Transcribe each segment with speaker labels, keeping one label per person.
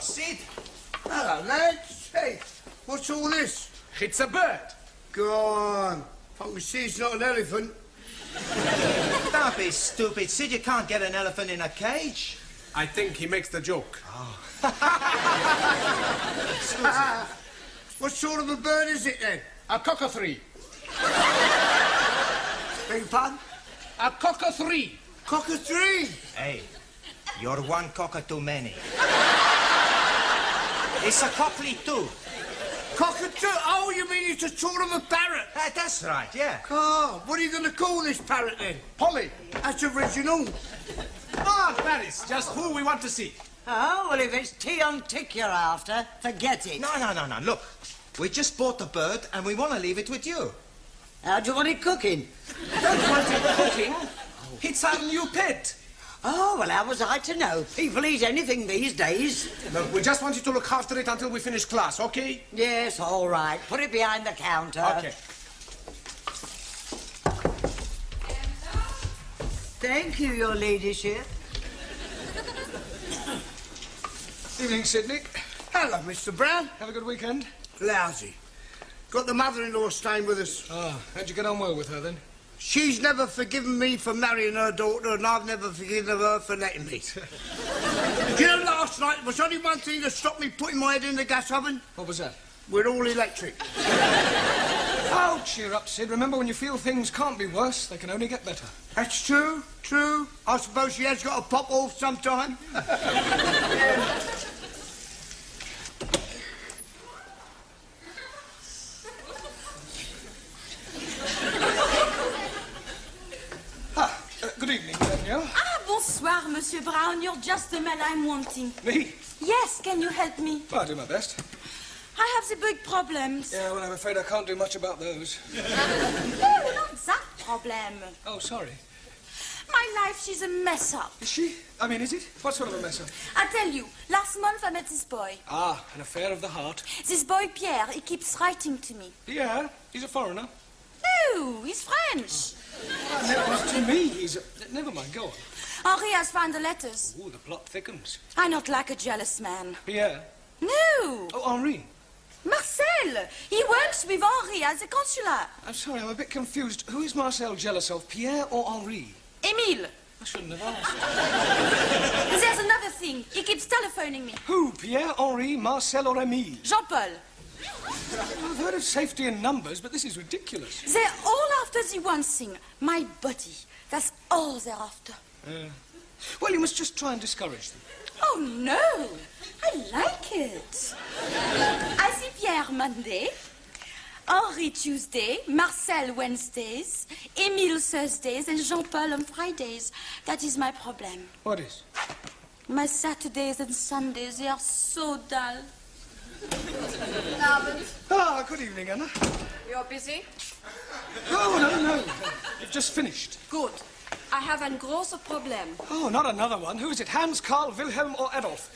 Speaker 1: Sid.
Speaker 2: Hello, lads. Hey, what's all this?
Speaker 3: It's a bird.
Speaker 2: Go on. I can see it's not an elephant.
Speaker 1: Don't be stupid, Sid. You can't get an elephant in a cage.
Speaker 3: I think he makes the joke.
Speaker 1: Oh.
Speaker 2: What sort of a bird is it then?
Speaker 3: A cockathree.
Speaker 2: Beg your pardon?
Speaker 3: A cockathree.
Speaker 2: Cockatoo.
Speaker 1: Hey, you're one cocker too many. It's a cockley too.
Speaker 2: Cockatoo? Oh, you mean it's a sort of a parrot?
Speaker 1: That's right, yeah.
Speaker 2: Oh, what are you going to call this parrot then?
Speaker 3: Polly.
Speaker 2: That's original.
Speaker 3: Ah, Paris, just who we want to see.
Speaker 4: Oh, well, if it's tea on tick you're after, forget it.
Speaker 1: No. Look, we just bought the bird and we want to leave it with you.
Speaker 4: How do you want it cooking?
Speaker 3: Don't want it cooking. It's our new pet.
Speaker 4: Oh, well, how was I to know? People eat anything these days.
Speaker 3: Look, we just want you to look after it until we finish class, okay?
Speaker 4: Yes, all right. Put it behind the counter.
Speaker 3: Okay.
Speaker 4: Thank you, your ladyship.
Speaker 3: Evening, Sydney.
Speaker 2: Hello, Mr. Brown.
Speaker 3: Have a good weekend?
Speaker 2: Lousy. Got the mother-in-law staying with us.
Speaker 3: Ah, how'd you get on well with her then?
Speaker 2: She's never forgiven me for marrying her daughter, and I've never forgiven her for letting me. Do you know, last night there was only one thing that stopped me putting my head in the gas oven?
Speaker 3: What was that?
Speaker 2: We're all electric.
Speaker 3: Oh, cheer up, Sid. Remember, when you feel things can't be worse, they can only get better.
Speaker 2: That's true. I suppose she has got to pop off sometime.
Speaker 3: Good evening, Danielle.
Speaker 5: Ah, bonsoir, Monsieur Brown. You're just the man I'm wanting.
Speaker 3: Me?
Speaker 5: Yes, can you help me?
Speaker 3: Well, I'll do my best.
Speaker 5: I have the big problems.
Speaker 3: Yeah, well, I'm afraid I can't do much about those.
Speaker 5: No, not that problem.
Speaker 3: Oh, sorry.
Speaker 5: My life, she's a mess up.
Speaker 3: Is she? I mean, is it? What sort of a mess up?
Speaker 5: I tell you, last month I met this boy.
Speaker 3: Ah, an affair of the heart.
Speaker 5: This boy, Pierre, he keeps writing to me.
Speaker 3: Yeah, he's a foreigner.
Speaker 5: No, he's French.
Speaker 3: Never to me, he's a... Never mind, go on.
Speaker 5: Henri has found the letters.
Speaker 3: Ooh, the plot thickens.
Speaker 5: I'm not like a jealous man.
Speaker 3: Pierre?
Speaker 5: No.
Speaker 3: Oh, Henri.
Speaker 5: Marcel. He works with Henri at the consulate.
Speaker 3: I'm sorry, I'm a bit confused. Who is Marcel jealous of, Pierre or Henri?
Speaker 5: Emile.
Speaker 3: I shouldn't have asked.
Speaker 5: There's another thing. He keeps telephoning me.
Speaker 3: Who? Pierre, Henri, Marcel or Emile?
Speaker 5: Jean-Paul.
Speaker 3: I've heard of safety in numbers, but this is ridiculous.
Speaker 5: They're all after the one thing, my body. That's all they're after.
Speaker 3: Well, you must just try and discourage them.
Speaker 5: Oh, no. I like it. I see Pierre Monday, Henri Tuesday, Marcel Wednesdays, Emile Thursdays, and Jean-Paul on Fridays. That is my problem.
Speaker 3: What is?
Speaker 5: My Saturdays and Sundays, they are so dull.
Speaker 3: Ah, good evening, Anna.
Speaker 6: You're busy?
Speaker 3: Oh, no. You've just finished.
Speaker 6: Good. I have ein großes Problem.
Speaker 3: Oh, not another one. Who is it? Hans, Karl, Wilhelm or Adolf?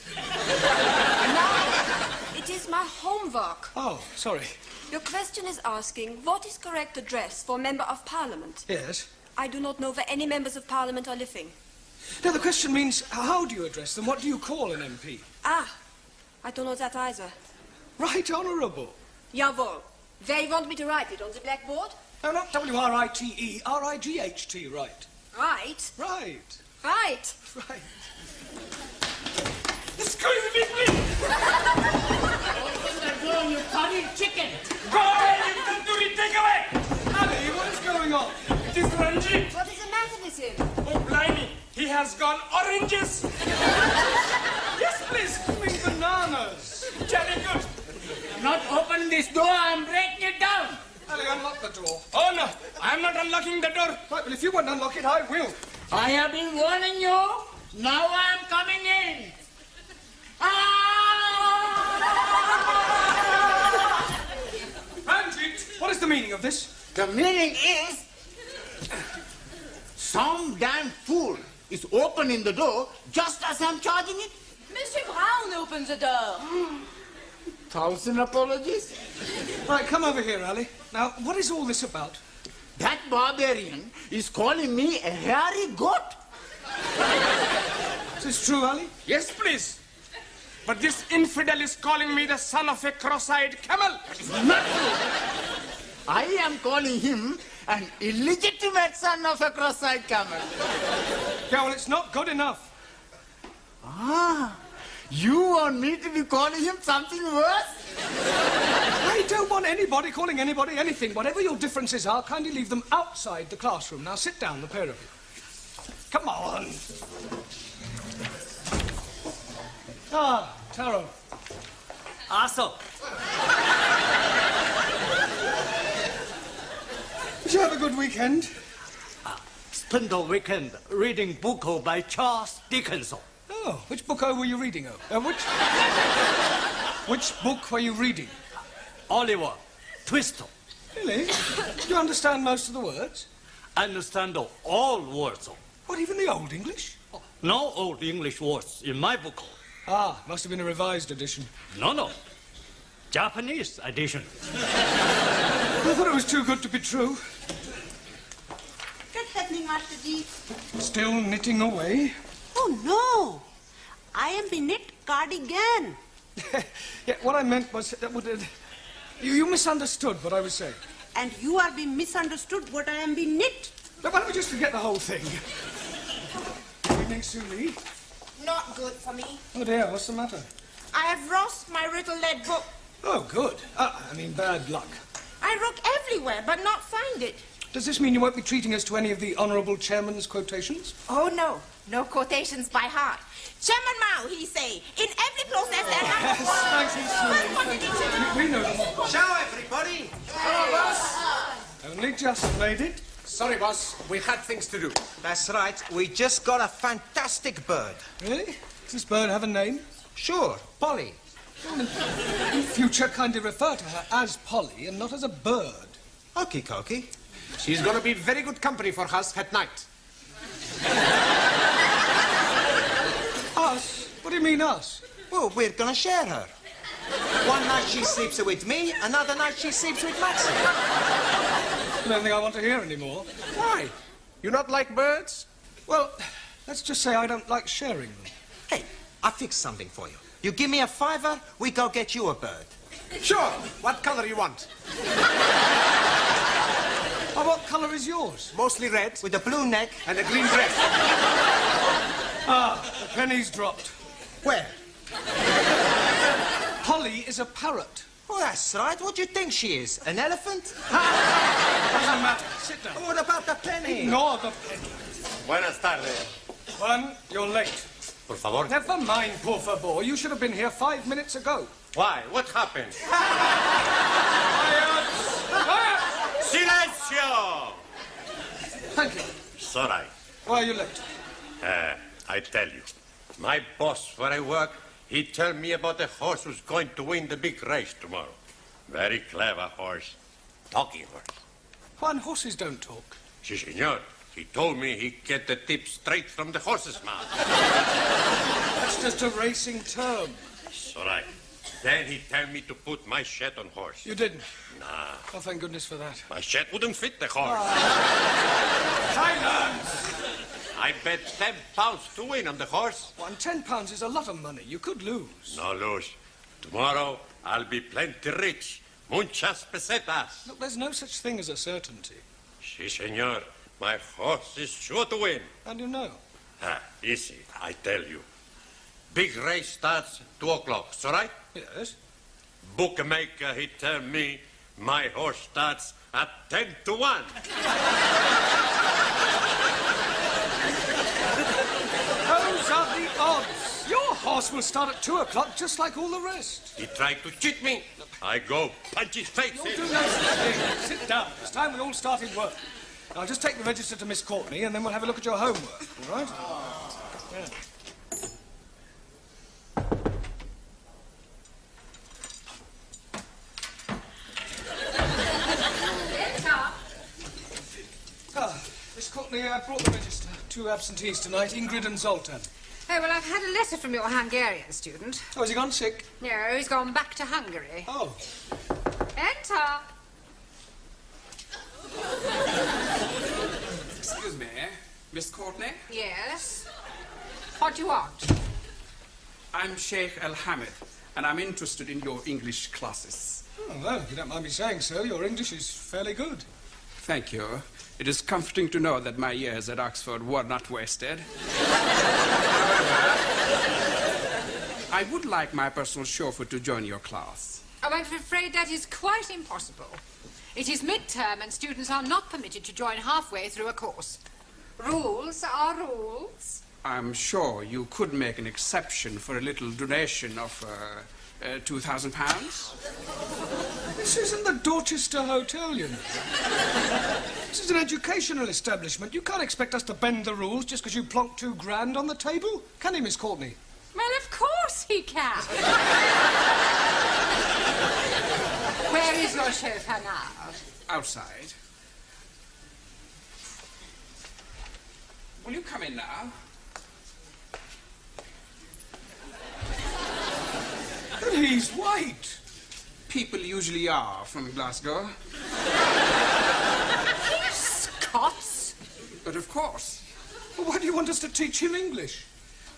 Speaker 6: No, it is my homework.
Speaker 3: Oh, sorry.
Speaker 6: Your question is asking, what is correct address for Member of Parliament?
Speaker 3: Yes.
Speaker 6: I do not know where any members of Parliament are living.
Speaker 3: Now, the question means, how do you address them? What do you call an MP?
Speaker 6: Ah, I don't know that either.
Speaker 3: Right Honourable.
Speaker 6: Jawohl. Where you want me to write it, on the blackboard?
Speaker 3: No, not W-R-I-T-E, R-I-G-H-T, right.
Speaker 6: Right.
Speaker 3: Right.
Speaker 6: Right.
Speaker 3: Right. Excuse me, please!
Speaker 7: Open the door, you potted chicken!
Speaker 3: Go ahead, you tandoori, take away! Ali, what is going on? It is Ranjit.
Speaker 6: What is the matter with him?
Speaker 3: Oh, blimey, he has gone oranges. Yes, please, give me bananas. Jolly good.
Speaker 7: Not open this door, I'm breaking it down!
Speaker 3: Ali, unlock the door. Oh, no, I'm not unlocking the door. Right, well, if you won't unlock it, I will.
Speaker 7: I have been warning you. Now I'm coming in.
Speaker 3: Ranjit, what is the meaning of this?
Speaker 7: The meaning is... some damn fool is opening the door just as I'm charging it.
Speaker 5: Monsieur Brown opens the door.
Speaker 7: 1,000 apologies.
Speaker 3: Right, come over here, Ali. Now, what is all this about?
Speaker 7: That barbarian is calling me a hairy goat.
Speaker 3: Is this true, Ali?
Speaker 7: Yes, please.
Speaker 3: But this infidel is calling me the son of a cross-eyed camel.
Speaker 7: I am calling him an illegitimate son of a cross-eyed camel.
Speaker 3: Yeah, well, it's not good enough.
Speaker 7: Ah, you want me to be calling him something worse?
Speaker 3: I don't want anybody calling anybody anything. Whatever your differences are, kindly leave them outside the classroom. Now sit down, the pair of you. Come on. Ah, Taro.
Speaker 8: Also.
Speaker 3: Did you have a good weekend?
Speaker 8: Spent the weekend reading book by Charles Dickens.
Speaker 3: Oh, which book were you reading? Which book were you reading?
Speaker 8: Oliver Twist.
Speaker 3: Really? Do you understand most of the words?
Speaker 8: Understand all words.
Speaker 3: What, even the Old English?
Speaker 8: No old English words in my book.
Speaker 3: Ah, must have been a revised edition.
Speaker 8: No. Japanese edition.
Speaker 3: I thought it was too good to be true.
Speaker 4: What's happening, Master G?
Speaker 3: Still knitting away?
Speaker 4: Oh, no. I am the knit cardigan.
Speaker 3: Yeah, what I meant was that you misunderstood what I was saying.
Speaker 4: And you are being misunderstood what I am being knit.
Speaker 3: Now, why don't we just forget the whole thing? Evening, Suli.
Speaker 9: Not good for me.
Speaker 3: Oh dear, what's the matter?
Speaker 9: I have lost my little lead book.
Speaker 3: Oh, good. I mean, bad luck.
Speaker 9: I look everywhere, but not find it.
Speaker 3: Does this mean you won't be treating us to any of the Honourable Chairman's quotations?
Speaker 9: Oh, no. No quotations by heart. Chairman Mao, he say, in every process there has
Speaker 3: Yes, we know them.
Speaker 1: Ciao, everybody.
Speaker 3: Hello, boss. Only just made it.
Speaker 10: Sorry, boss. We had things to do.
Speaker 1: That's right. We just got a fantastic bird.
Speaker 3: Really? Does this bird have a name?
Speaker 1: Sure, Polly.
Speaker 3: In future, kindly refer to her as Polly and not as a bird.
Speaker 1: Okie dokie.
Speaker 10: She's going to be very good company for us at night.
Speaker 3: Us? What do you mean, us?
Speaker 1: Well, we're gonna share her. One night she sleeps with me, another night she sleeps with Maxie.
Speaker 3: I don't think I want to hear anymore.
Speaker 10: Why? You not like birds?
Speaker 3: Well, let's just say I don't like sharing them.
Speaker 1: Hey, I fixed something for you. You give me a $5, we go get you a bird.
Speaker 10: Sure. What color you want?
Speaker 3: Oh, what colour is yours?
Speaker 10: Mostly red.
Speaker 1: With a blue neck.
Speaker 10: And a green dress.
Speaker 3: Ah, the penny's dropped.
Speaker 1: Where?
Speaker 3: Polly is a parrot.
Speaker 1: Oh, that's right. What do you think she is? An elephant?
Speaker 3: Doesn't matter. Sit down.
Speaker 1: What about the penny?
Speaker 3: Ignore the penny.
Speaker 11: Buenas tardes.
Speaker 3: Juan, you're late.
Speaker 11: Por favor.
Speaker 3: Never mind, por favor. You should have been here 5 minutes ago.
Speaker 11: Why? What happened?
Speaker 3: Quiet!
Speaker 11: Silencio!
Speaker 3: Thank you.
Speaker 11: Sorry.
Speaker 3: Why are you late?
Speaker 11: I tell you. My boss where I work, he tell me about a horse who's going to win the big race tomorrow. Very clever horse. Talking horse.
Speaker 3: Juan, horses don't talk.
Speaker 11: Si, senor. He told me he get the tip straight from the horse's mouth.
Speaker 3: That's just a racing term.
Speaker 11: Sorry. Then he tell me to put my shed on horse.
Speaker 3: You didn't?
Speaker 11: Nah.
Speaker 3: Oh, thank goodness for that.
Speaker 11: My shed wouldn't fit the horse.
Speaker 3: Silence!
Speaker 11: I bet £10 to win on the horse.
Speaker 3: Well, and £10 is a lot of money. You could lose.
Speaker 11: No lose. Tomorrow I'll be plenty rich. Muchas pesetas.
Speaker 3: Look, there's no such thing as a certainty.
Speaker 11: Si, senor. My horse is sure to win.
Speaker 3: How do you know?
Speaker 11: Easy, I tell you. Big race starts 2 o'clock, so right?
Speaker 3: Yes.
Speaker 11: Bookmaker, he tell me my horse starts at 10 to 1.
Speaker 3: Those are the odds. Your horse will start at 2 o'clock just like all the rest.
Speaker 11: He tried to cheat me. I go punch his face.
Speaker 3: You'll do no such thing. Sit down. It's time we all started work. I'll just take the register to Miss Courtney and then we'll have a look at your homework, all right? Yeah. Miss Courtney, I brought the register. 2 absentees tonight, Ingrid and Zoltan.
Speaker 12: Oh, well, I've had a letter from your Hungarian student.
Speaker 3: Oh, has he gone sick?
Speaker 12: No, he's gone back to Hungary.
Speaker 3: Oh.
Speaker 12: Enter.
Speaker 10: Excuse me, Miss Courtney?
Speaker 12: Yes? What do you want?
Speaker 13: I'm Sheikh Al-Hamid, and I'm interested in your English classes.
Speaker 3: Oh, well, if you don't mind me saying so, your English is fairly good.
Speaker 13: Thank you. It is comforting to know that my years at Oxford were not wasted. I would like my personal chauffeur to join your class.
Speaker 12: Oh, I'm afraid that is quite impossible. It is midterm and students are not permitted to join halfway through a course. Rules are rules.
Speaker 13: I'm sure you could make an exception for a little donation of £2,000.
Speaker 3: This isn't the Dorchester Hotel, you know. This is an educational establishment. You can't expect us to bend the rules just because you plonked £2,000 on the table. Can he, Miss Courtney?
Speaker 12: Well, of course he can. Where is your chauffeur now?
Speaker 13: Outside. Will you come in now?
Speaker 3: But he's white.
Speaker 13: People usually are from Glasgow.
Speaker 12: He's Scots.
Speaker 13: But of course.
Speaker 3: Well, why do you want us to teach him English?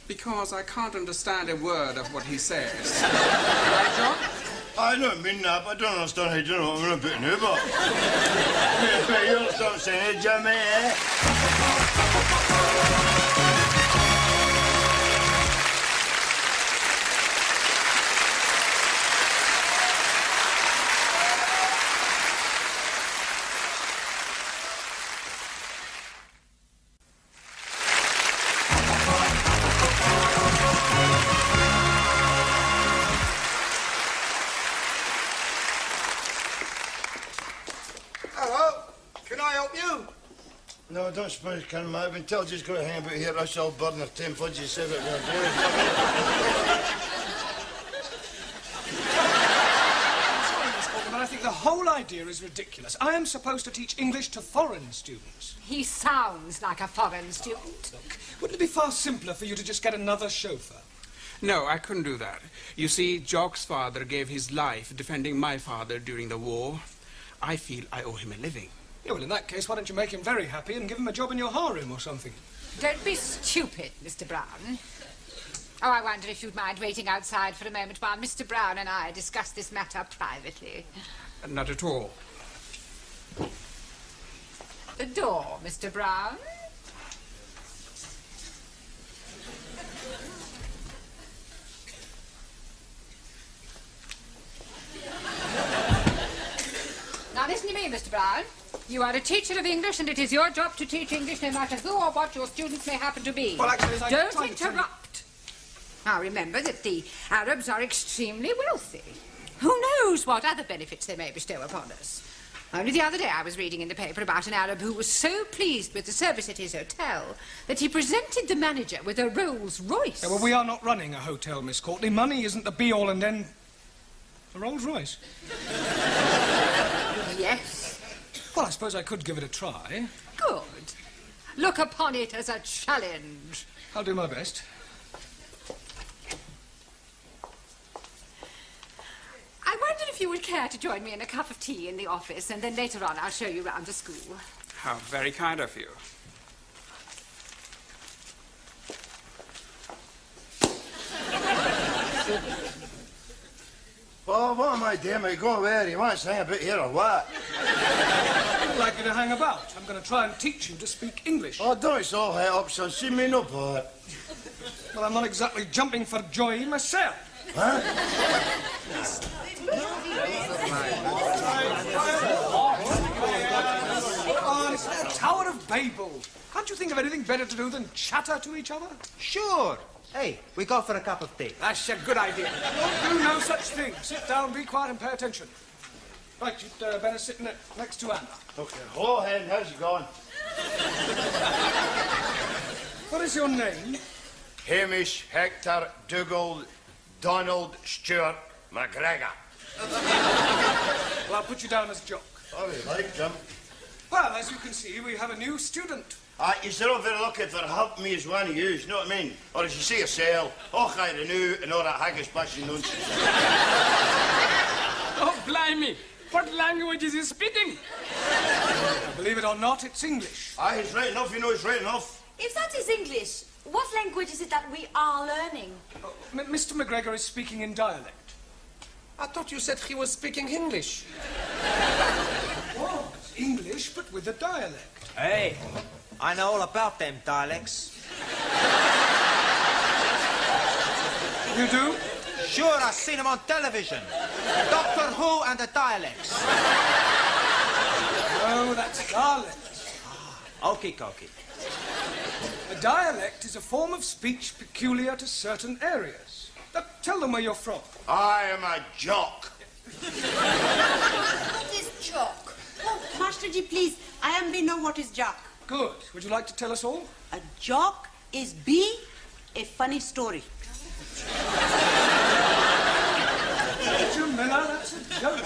Speaker 13: Because I can't understand a word of what he says.
Speaker 2: Right, John? I don't mean that, but I don't understand how you don't know what I'm putting here, but... You understand what I'm saying, Jimmy, eh? No, I don't suppose you can, mate. I've been told just got to hang about here. I shall burn her 10 fudges, say what I'm going to do.
Speaker 3: Sorry, Miss Courtney, but I think the whole idea is ridiculous. I am supposed to teach English to foreign students.
Speaker 12: He sounds like a foreign student.
Speaker 3: Look, wouldn't it be far simpler for you to just get another chauffeur?
Speaker 13: No, I couldn't do that. You see, Jock's father gave his life defending my father during the war. I feel I owe him a living.
Speaker 3: Yeah, well, in that case, why don't you make him very happy and give him a job in your harem or something?
Speaker 12: Don't be stupid, Mr. Brown. Oh, I wonder if you'd mind waiting outside for a moment while Mr. Brown and I discuss this matter privately.
Speaker 13: Not at all.
Speaker 12: The door, Mr. Brown. Now listen to me, Mr. Brown. You are a teacher of English, and it is your job to teach English no matter who or what your students may happen to be.
Speaker 3: Well, actually,
Speaker 12: don't interrupt. Now remember that the Arabs are extremely wealthy. Who knows what other benefits they may bestow upon us? Only the other day I was reading in the paper about an Arab who was so pleased with the service at his hotel that he presented the manager with a Rolls Royce.
Speaker 3: Yeah, well, we are not running a hotel, Miss Courtney. Money isn't the be-all and end... A Rolls Royce?
Speaker 12: Yes.
Speaker 3: Well, I suppose I could give it a try.
Speaker 12: Good. Look upon it as a challenge.
Speaker 3: I'll do my best.
Speaker 12: I wonder if you would care to join me in a cup of tea in the office, and then later on I'll show you round the school.
Speaker 13: How very kind of you.
Speaker 2: Oh, what am I doing, mate? Go where? You want to hang about here or what?
Speaker 3: I'd like you to hang about. I'm going to try and teach you to speak English.
Speaker 2: Oh, don't it's all head up, son. See me no part.
Speaker 3: Well, I'm not exactly jumping for joy myself.
Speaker 2: Huh?
Speaker 3: Oh, it's the Tower of Babel. Can't you think of anything better to do than chatter to each other?
Speaker 1: Sure. Hey, we go for a cup of tea.
Speaker 3: That's a good idea. Don't do no such thing. Sit down, be quiet, and pay attention. Right, you'd better sit next to Anna.
Speaker 2: Okay. Hello, Hen. How's it going?
Speaker 3: What is your name?
Speaker 2: Hamish Hector Dougal Donald Stewart McGregor.
Speaker 3: Well, I'll put you down as Jock.
Speaker 2: Oh, you like, Jim?
Speaker 3: Well, as you can see, we have a new student.
Speaker 2: You're all very lucky for helping me as one of you, you know what I mean? Or as you say yourself, I renew and all that haggis bashing nonsense.
Speaker 13: Oh, blimey! What language is he speaking?
Speaker 3: Believe it or not, it's English.
Speaker 2: He's right enough, you know, he's right enough.
Speaker 5: If that is English, what language is it that we are learning?
Speaker 3: Mr. McGregor is speaking in dialect.
Speaker 10: I thought you said he was speaking English.
Speaker 3: Oh, English, but with a dialect.
Speaker 1: Hey, I know all about them dialects.
Speaker 3: You do?
Speaker 1: Sure, I've seen them on television. Doctor Who and the dialects.
Speaker 3: Oh, that's dialect.
Speaker 1: Okie dokie.
Speaker 3: A dialect is a form of speech peculiar to certain areas. Now, tell them where you're from.
Speaker 2: I am a jock.
Speaker 5: What is jock?
Speaker 4: Oh, Master G, please. I am we know what is jock.
Speaker 3: Good. Would you like to tell us all?
Speaker 4: A jock is be a funny story.
Speaker 3: Jamila, that's a joke.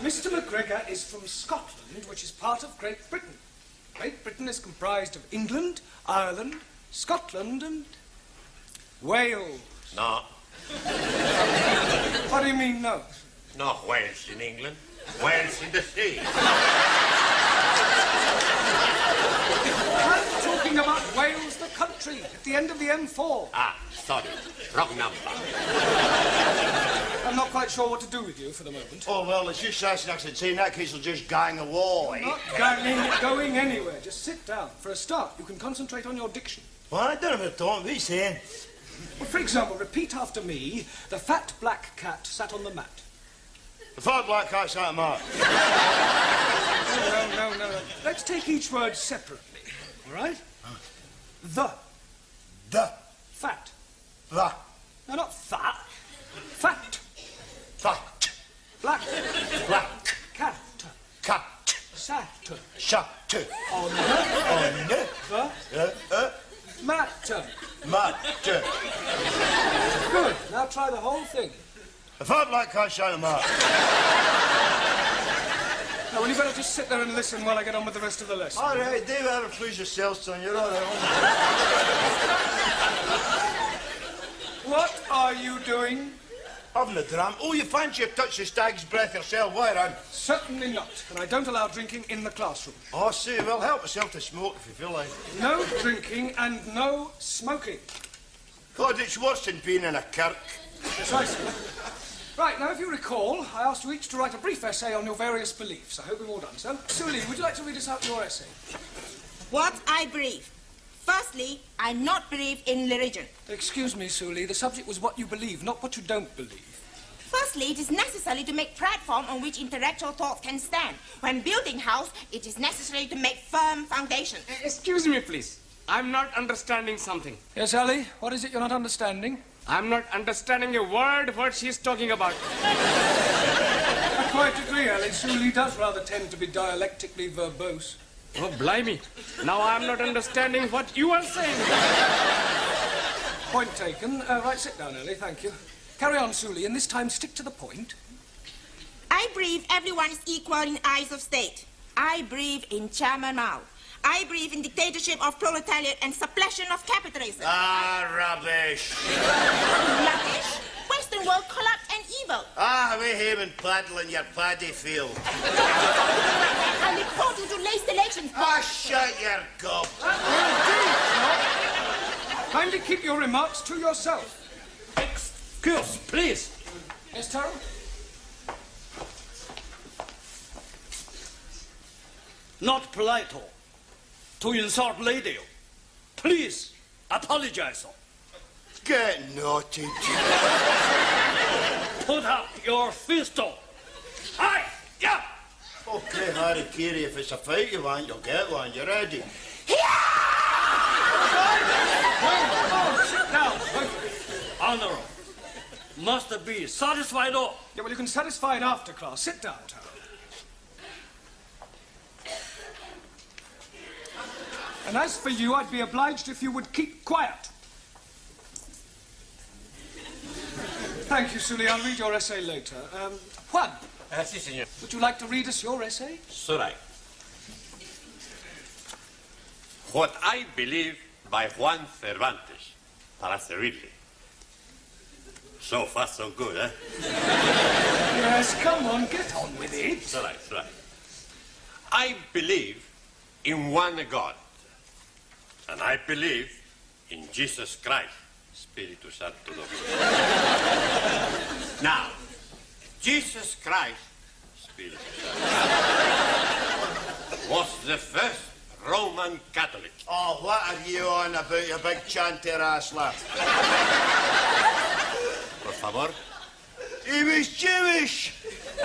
Speaker 3: Mr. McGregor is from Scotland, which is part of Great Britain. Great Britain is comprised of England, Ireland, Scotland, and Wales.
Speaker 11: No.
Speaker 3: What do you mean, no?
Speaker 11: No Wales in England. Wales in the sea.
Speaker 3: I'm talking about Wales, the country, at the end of the M4.
Speaker 11: Ah, sorry. Wrong number.
Speaker 3: I'm not quite sure what to do with you for the moment.
Speaker 2: Oh, well, it's just as I said, in that case, I'll just gang away.
Speaker 3: Not going anywhere. Just sit down. For a start, you can concentrate on your diction.
Speaker 2: Well, I don't know what you're saying.
Speaker 3: Well, for example, repeat after me. The fat black cat sat on the mat.
Speaker 2: The fat black cat sat on the mat.
Speaker 3: No. Let's take each word separately. All right? The. Fat.
Speaker 2: The.
Speaker 3: No, not fat. Fat.
Speaker 2: Fat.
Speaker 3: Black.
Speaker 2: Black.
Speaker 3: Cat.
Speaker 2: Cat.
Speaker 3: Sat.
Speaker 2: Shut.
Speaker 3: On the. Mat.
Speaker 2: Mat.
Speaker 3: Good. Now try the whole thing.
Speaker 2: The fat black cat sat on the mat.
Speaker 3: Now, well, you better just sit there and listen while I get on with the rest of the lesson.
Speaker 2: All right, David, ever please yourself, son. You're all right.
Speaker 3: What are you doing?
Speaker 2: Having a dram. Oh, you fancy a touch of stag's breath yourself, why, Ron?
Speaker 3: Certainly not. And I don't allow drinking in the classroom.
Speaker 2: Oh, see, well, help yourself to smoke if you feel like.
Speaker 3: No drinking and no smoking.
Speaker 2: God, it's worse than being in a kirk.
Speaker 3: Precisely. Right, now, if you recall, I asked you each to write a brief essay on your various beliefs. I hope we've all done so. Suli, would you like to read us out your essay?
Speaker 9: What I believe. Firstly, I not believe in religion.
Speaker 3: Excuse me, Suli, the subject was what you believe, not what you don't believe.
Speaker 9: Firstly, it is necessary to make platform on which intellectual thought can stand. When building house, it is necessary to make firm foundation.
Speaker 13: Excuse me, please. I'm not understanding something.
Speaker 3: Yes, Ali? What is it you're not understanding?
Speaker 13: I'm not understanding a word what she's talking about.
Speaker 3: I quite agree, Ali. Suli does rather tend to be dialectically verbose.
Speaker 13: Oh, blimey. Now I'm not understanding what you are saying.
Speaker 3: Point taken. Right, sit down, Ali. Thank you. Carry on, Suli, and this time stick to the point.
Speaker 9: I believe everyone is equal in eyes of state. I believe in Chairman Mao. I believe in dictatorship of proletariat and suppression of capitalism.
Speaker 2: Ah, rubbish.
Speaker 9: Rubbish? Western world corrupt and evil.
Speaker 2: Ah, we him and paddle in your paddy field.
Speaker 9: I report you to late elections.
Speaker 2: Ah, shut your gob.
Speaker 3: Kindly keep your remarks to yourself.
Speaker 8: Excuse, please.
Speaker 3: Yes, Taro?
Speaker 8: Not polite to insult lady. Please, apologize.
Speaker 2: Get naughty.
Speaker 8: Put up your fist. Aye, yeah.
Speaker 2: Okay, Harry Kiri, if it's a fight you want, you'll get one. You ready?
Speaker 3: Sit down.
Speaker 8: Honor. Must be satisfied.
Speaker 3: Yeah, well, you can satisfy it after class. Sit down, Taro. And as for you, I'd be obliged if you would keep quiet. Thank you, Suli. I'll read your essay later. Juan.
Speaker 11: Si, senor.
Speaker 3: Would you like to read us your essay?
Speaker 11: Surai. What I believe by Juan Cervantes. Para servirle. So far, so good, eh?
Speaker 3: Yes, come on, get on with it.
Speaker 11: Surai. I believe in one God. And I believe in Jesus Christ, Spiritus Sancto Dominus. Now, Jesus Christ, Spiritus Sancto, was the first Roman Catholic.
Speaker 2: Oh, what are you on about, you big chanter ass lad?
Speaker 11: Por favor.
Speaker 2: He was Jewish.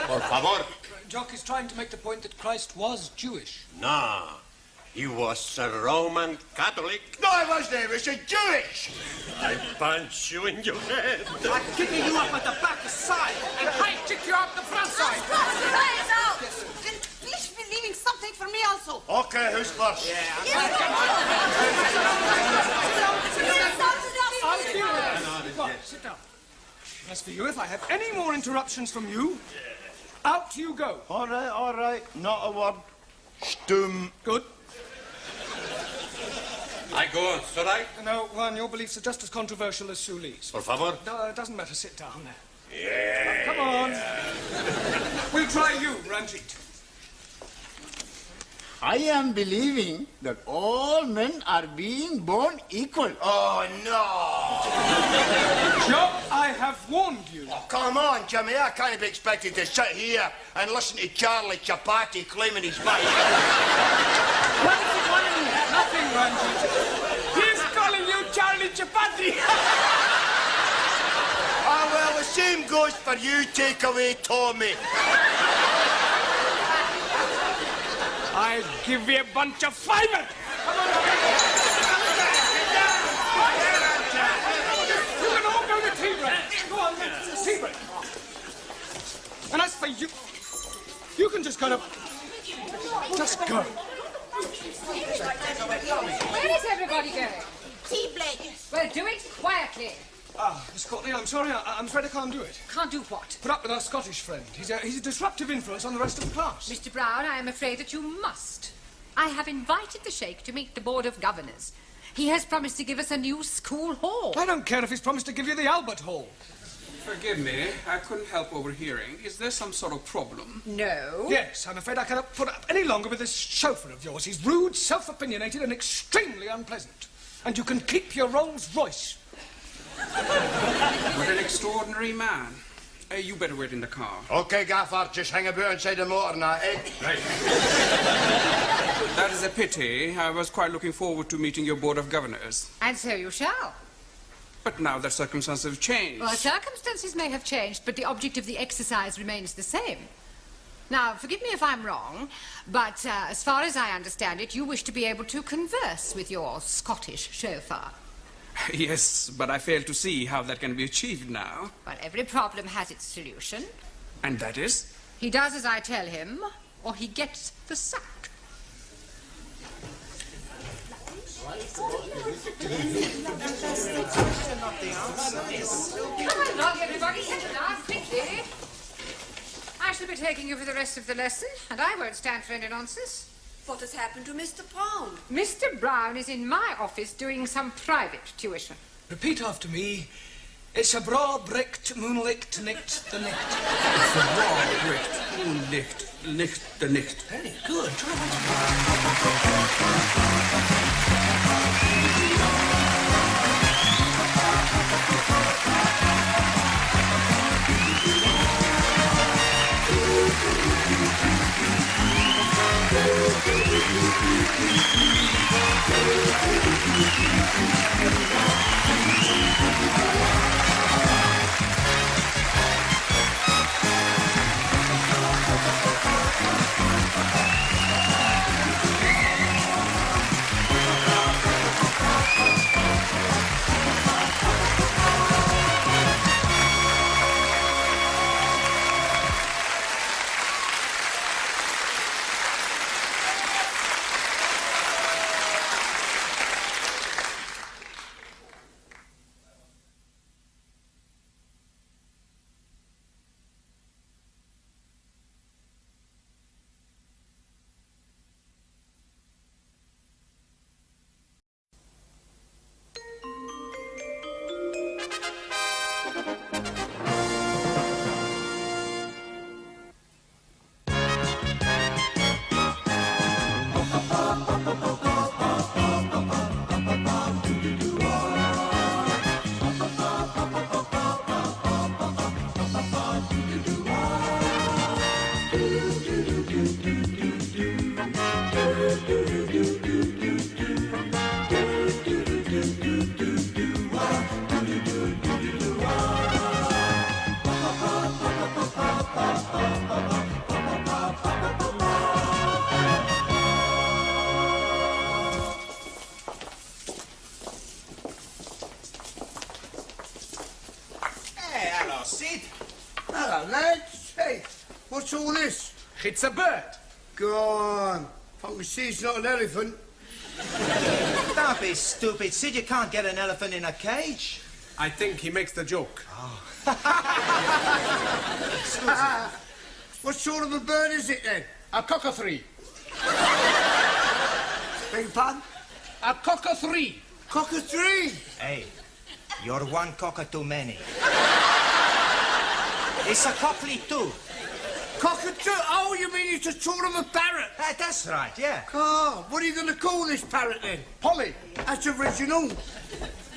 Speaker 11: Por favor.
Speaker 3: Jock is trying to make the point that Christ was Jewish.
Speaker 11: No, he was a Roman Catholic.
Speaker 2: No, he wasn't. He was a Jewish.
Speaker 11: I punch you in your head.
Speaker 3: I'm kicking you up at the back side and high kick you up the front side.
Speaker 4: And please be leaving something for me also.
Speaker 2: Okay, who's first?
Speaker 3: Sit down. As for you, if I have any more interruptions from you, out you go.
Speaker 2: All right. Not a word. Stum.
Speaker 3: Good.
Speaker 11: I go on, shall I?
Speaker 3: No, Juan, your beliefs are just as controversial as Suli's.
Speaker 11: Por favor.
Speaker 3: No, it doesn't matter. Sit down.
Speaker 11: Yeah.
Speaker 3: Come on. We'll try you, Ranjit.
Speaker 7: I am believing that all men are being born equal.
Speaker 2: Oh, no.
Speaker 3: Joe, I have warned you.
Speaker 2: Oh, come on, Jimmy. I can't be expected to sit here and listen to Charlie Chapati claiming he's my
Speaker 3: What does he want to do? Nothing, Ranjit. He's calling you Charlie Chapati.
Speaker 2: Ah, well, the same goes for you, takeaway Tommy.
Speaker 3: I'll give you a bunch of fiber. Come on, you can all go to tea break. Go on, tea break. And as for you, you can just kind of... Just go.
Speaker 12: Where is everybody going?
Speaker 9: Tea break.
Speaker 12: Well, do it quietly.
Speaker 3: Miss Courtney, I'm sorry. I'm afraid I can't do it.
Speaker 12: Can't do what?
Speaker 3: Put up with our Scottish friend. He's a disruptive influence on the rest of the class.
Speaker 12: Mr. Brown, I am afraid that you must. I have invited the Sheikh to meet the Board of Governors. He has promised to give us a new school hall.
Speaker 3: I don't care if he's promised to give you the Albert Hall.
Speaker 13: Forgive me, I couldn't help overhearing. Is there some sort of problem?
Speaker 12: No.
Speaker 3: Yes, I'm afraid I cannot put up any longer with this chauffeur of yours. He's rude, self-opinionated, and extremely unpleasant. And you can keep your Rolls Royce.
Speaker 13: What an extraordinary man. You better wait in the car.
Speaker 2: Okay, Gaffer, just hang about inside the motor now, eh?
Speaker 11: Right.
Speaker 13: That is a pity. I was quite looking forward to meeting your Board of Governors.
Speaker 12: And so you shall.
Speaker 13: But now that circumstances have changed.
Speaker 12: Well, circumstances may have changed, but the object of the exercise remains the same. Now, forgive me if I'm wrong, but as far as I understand it, you wish to be able to converse with your Scottish chauffeur.
Speaker 13: Yes, but I fail to see how that can be achieved now.
Speaker 12: Well, every problem has its solution.
Speaker 13: And that is?
Speaker 12: He does as I tell him, or he gets the sack. Come along, everybody. Settle down quickly. I shall be taking you for the rest of the lesson, and I won't stand for any nonsense.
Speaker 6: What has happened to Mr. Brown?
Speaker 12: Mr. Brown is in my office doing some private tuition.
Speaker 3: Repeat after me. It's a bra bricht, moonlicht, nicht, the nicht.
Speaker 13: It's a bra bricht, moonlicht, nicht, the nicht.
Speaker 3: Very good. Try
Speaker 1: Sid.
Speaker 2: Hello, lads. Hey, what's all this?
Speaker 3: It's a bird.
Speaker 2: Go on. Fucking Sid's not an elephant.
Speaker 1: Don't be stupid, Sid. You can't get an elephant in a cage.
Speaker 10: I think he makes the joke.
Speaker 2: What sort of a bird is it then?
Speaker 3: A cockathree.
Speaker 2: Beg pardon?
Speaker 3: A cockathree.
Speaker 2: Cockathree?
Speaker 1: Hey, you're one cocker too many. It's a cockley too.
Speaker 2: Cockatoo? Oh, you mean it's a sort of a parrot?
Speaker 1: That's right, yeah.
Speaker 2: Oh, what are you going to call this parrot then?
Speaker 3: Polly.
Speaker 2: That's original.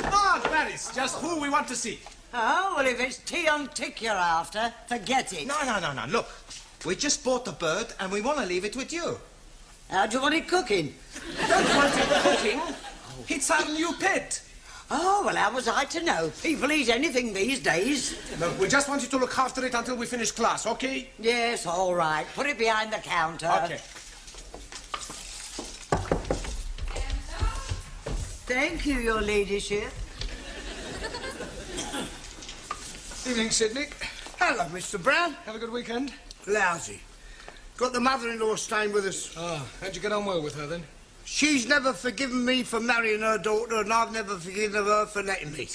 Speaker 3: Ah, that is just who we want to see.
Speaker 4: Oh, well, if it's tea on tick you're after, forget it.
Speaker 1: No. Look, we just bought the bird and we want to leave it with you.
Speaker 4: How do you want it cooking?
Speaker 3: Don't want it cooking. It's our new pet.
Speaker 4: Oh, well, how was I to know? People eat anything these days.
Speaker 3: Look, we just want you to look after it until we finish class, okay?
Speaker 4: Yes, all right. Put it behind the counter.
Speaker 3: Okay.
Speaker 4: Thank you, your ladyship.
Speaker 3: Evening, Sidney.
Speaker 2: Hello, Mr. Brown.
Speaker 3: Have a good weekend?
Speaker 2: Lousy. Got the mother-in-law staying with us.
Speaker 3: Oh, how'd you get on well with her, then?
Speaker 2: She's never forgiven me for marrying her daughter, and I've never forgiven her for letting me.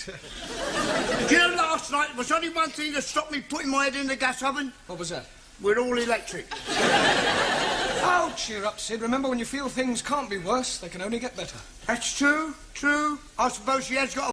Speaker 2: Do you know, last night there was only one thing that stopped me putting my head in the gas oven?
Speaker 3: What was that?
Speaker 2: We're all electric.
Speaker 3: Oh, cheer up, Sid. Remember, when you feel things can't be worse, they can only get better.
Speaker 2: That's true, true. I suppose she has got a